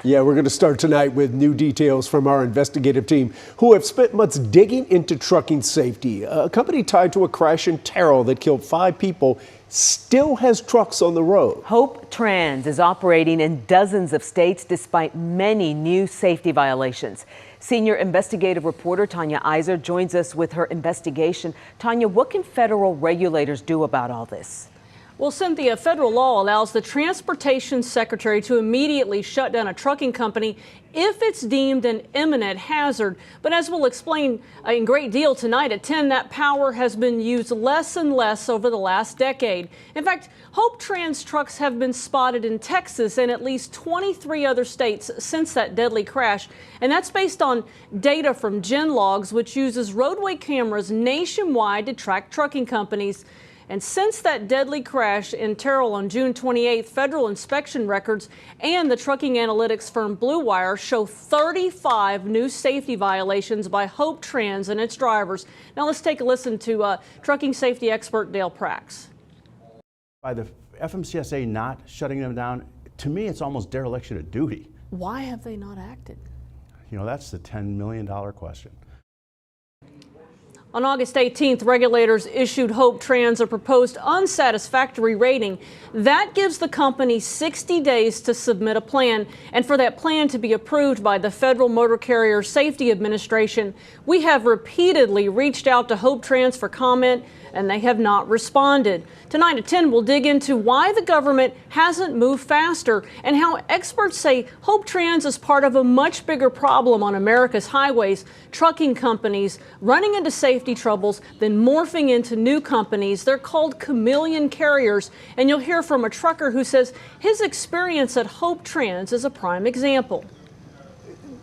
Yeah, we're going to start tonight with new details from our investigative team who have spent months digging into trucking safety. A company tied to a crash in Terrell that killed 5 people still has trucks on the road. Hope Trans is operating in dozens of states despite many new safety violations. Senior investigative reporter Tanya Iser joins us with her investigation. Tanya, what can federal regulators do about all this? Well, Cynthia, federal law allows the transportation secretary to immediately shut down a trucking company if it's deemed an imminent hazard. But as we'll explain in great deal tonight at 10, that power has been used less and less over the last decade. In fact, Hope Trans trucks have been spotted in Texas and at least 23 other states since that deadly crash. And that's based on data from GenLogs, which uses roadway cameras nationwide to track trucking companies. And since that deadly crash in Terrell on June 28th, federal inspection records and the trucking analytics firm Blue Wire show 35 new safety violations by Hope Trans and its drivers. Now let's take a listen to trucking safety expert Dale Prax. By the FMCSA not shutting them down, to me it's almost dereliction of duty. Why have they not acted? You know, that's the $10 million question. On August 18th, regulators issued Hope Trans a proposed unsatisfactory rating. That gives the company 60 days to submit a plan and for that plan to be approved by the Federal Motor Carrier Safety Administration. We have repeatedly reached out to Hope Trans for comment and they have not responded. Tonight at 10, we'll dig into why the government hasn't moved faster and how experts say Hope Trans is part of a much bigger problem on America's highways, trucking companies running into safety troubles, then morphing into new companies. They're called chameleon carriers, and you'll hear from a trucker who says his experience at Hope Trans is a prime example.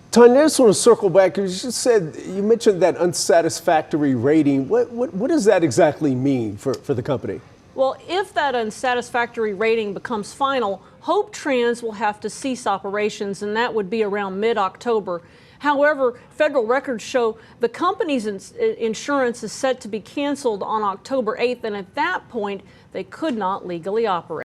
Tanya, I just want to circle back. You mentioned that unsatisfactory rating. What does that exactly mean for the company? Well, if that unsatisfactory rating becomes final, Hope Trans will have to cease operations, and that would be around mid-October. However, federal records show the company's insurance is set to be canceled on October 8th, and at that point, they could not legally operate.